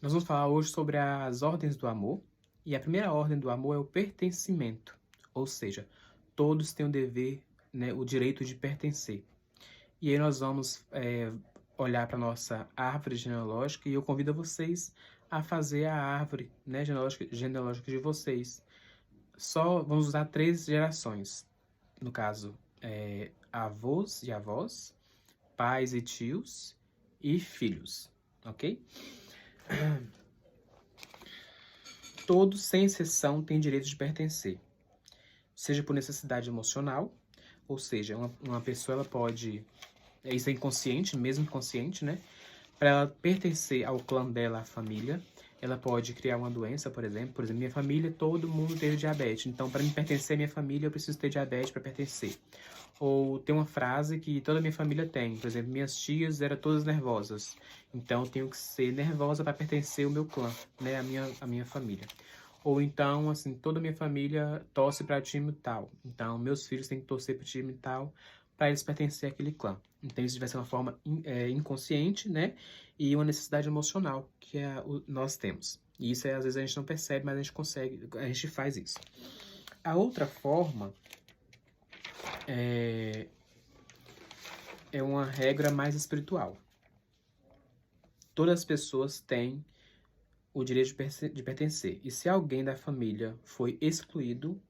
Nós vamos falar hoje sobre as ordens do amor. E a primeira ordem do amor é o pertencimento. Ou seja, todos têm o dever, né, o direito de pertencer. E aí nós vamos olhar para a nossa árvore genealógica e eu convido vocês a fazer a árvore, né, genealógica de vocês. Só vamos usar 3 gerações. No caso, avós e avós, pais e tios e filhos, ok? Todos, sem exceção, têm direito de pertencer, seja por necessidade emocional, ou seja, uma pessoa ela pode, isso é inconsciente, mesmo inconsciente, né? Para ela pertencer ao clã dela, à família, ela pode criar uma doença, por exemplo, minha família, todo mundo teve diabetes, então para me pertencer à minha família, eu preciso ter diabetes para pertencer. Ou tem uma frase que toda a minha família tem, por exemplo, minhas tias eram todas nervosas, então eu tenho que ser nervosa para pertencer ao meu clã, né, a minha família. Ou então, assim, toda a minha família torce para time tal, então meus filhos têm que torcer para time tal, para eles pertencerem àquele clã. Então isso vai ser uma forma inconsciente, né, e uma necessidade emocional que nós temos. E isso às vezes a gente não percebe, mas a gente consegue, a gente faz isso. A outra forma é uma regra mais espiritual. Todas as pessoas têm o direito de pertencer. E se alguém da família foi excluído,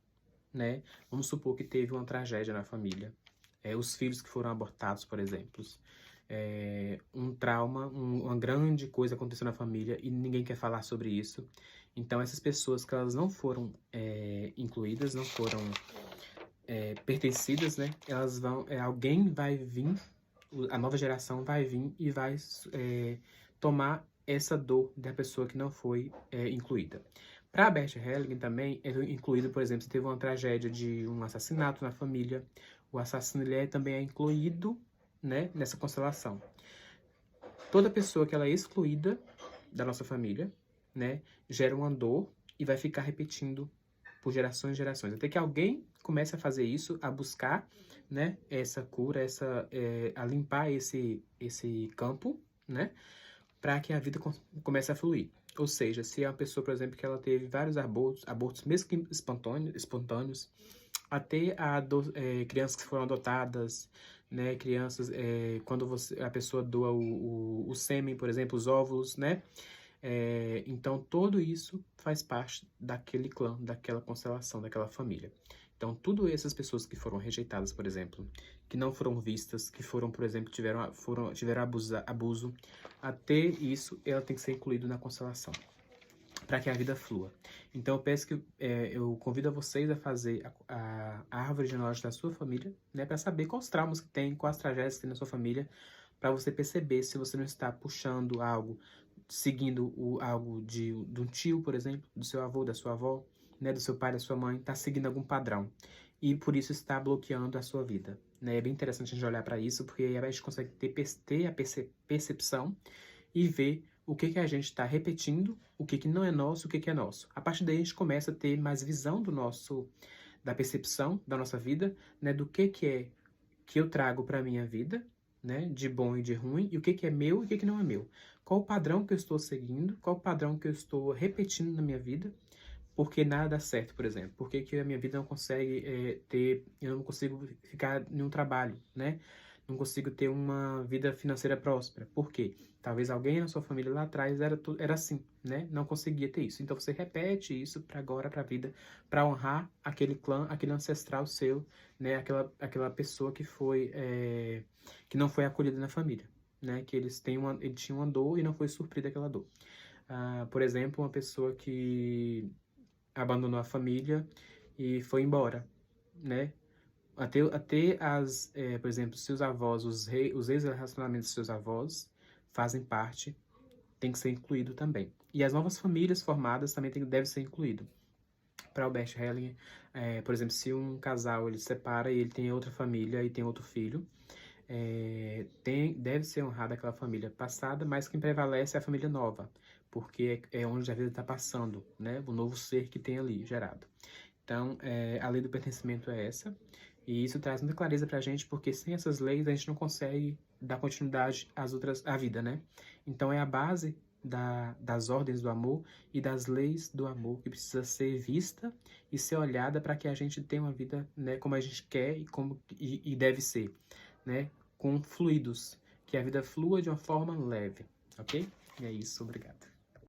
né? Vamos supor que teve uma tragédia na família. Os filhos que foram abortados, por exemplo. Um trauma, uma grande coisa aconteceu na família e ninguém quer falar sobre isso. Então, essas pessoas que elas não foram incluídas, não foram pertencidas, né? Elas vão, alguém vai vir, a nova geração vai vir e vai tomar essa dor da pessoa que não foi incluída. Para a Bert Hellinger também é incluído, por exemplo, se teve uma tragédia de um assassinato na família, o assassino também é incluído, né, nessa constelação. Toda pessoa que ela é excluída da nossa família, né, gera uma dor e vai ficar repetindo por gerações e gerações, até que alguém comece a fazer isso, a buscar, né, essa cura, a limpar esse campo, né, para que a vida comece a fluir. Ou seja, se é uma pessoa, por exemplo, que ela teve vários abortos mesmo que espontâneos, até crianças que foram adotadas, né, crianças, quando a pessoa doa o sêmen, por exemplo, os óvulos, né, então, tudo isso faz parte daquele clã, daquela constelação, daquela família. Então, tudo essas pessoas que foram rejeitadas, por exemplo, que não foram vistas, que foram, por exemplo, tiveram abuso, até isso, ela tem que ser incluído na constelação, para que a vida flua. Então, eu convido a vocês a fazer a árvore genealógica da sua família, né, para saber quais traumas que tem, quais tragédias que tem na sua família, para você perceber se você não está puxando algo, seguindo algo de um tio, por exemplo, do seu avô, da sua avó, né, do seu pai, da sua mãe, está seguindo algum padrão. E por isso está bloqueando a sua vida. Né? É bem interessante a gente olhar para isso, porque aí a gente consegue ter a percepção e ver o que a gente está repetindo, o que não é nosso, o que é nosso. A partir daí a gente começa a ter mais visão da percepção da nossa vida, né, do que é que eu trago para minha vida, né, de bom e de ruim, e o que é meu e o que não é meu. Qual o padrão que eu estou seguindo, qual o padrão que eu estou repetindo na minha vida, porque nada dá certo, por exemplo. Por que a minha vida não consegue eu não consigo ficar em um trabalho, né? Não consigo ter uma vida financeira próspera. Por quê? Talvez alguém na sua família lá atrás era assim, né? Não conseguia ter isso. Então você repete isso para agora, para a vida, para honrar aquele clã, aquele ancestral seu, né? Aquela pessoa que não foi acolhida na família, né? Que eles tinham uma dor e não foi suprida aquela dor. Por exemplo, uma pessoa que abandonou a família e foi embora, né? Por exemplo, seus avós, os ex-relacionamentos dos seus avós fazem parte, tem que ser incluído também. E as novas famílias formadas também deve ser incluído. Para Albert Hellinger, por exemplo, se um casal ele se separa e ele tem outra família e tem outro filho, deve ser honrada aquela família passada, mas quem prevalece é a família nova, porque é onde a vida está passando, né? O novo ser que tem ali gerado. Então, a lei do pertencimento é essa, e isso traz muita clareza para a gente, porque sem essas leis a gente não consegue dar continuidade à vida, né? Então, é a base das ordens do amor e das leis do amor, que precisa ser vista e ser olhada para que a gente tenha uma vida, né, como a gente quer e deve ser, né, com fluidos, que a vida flua de uma forma leve, ok? E é isso, obrigado.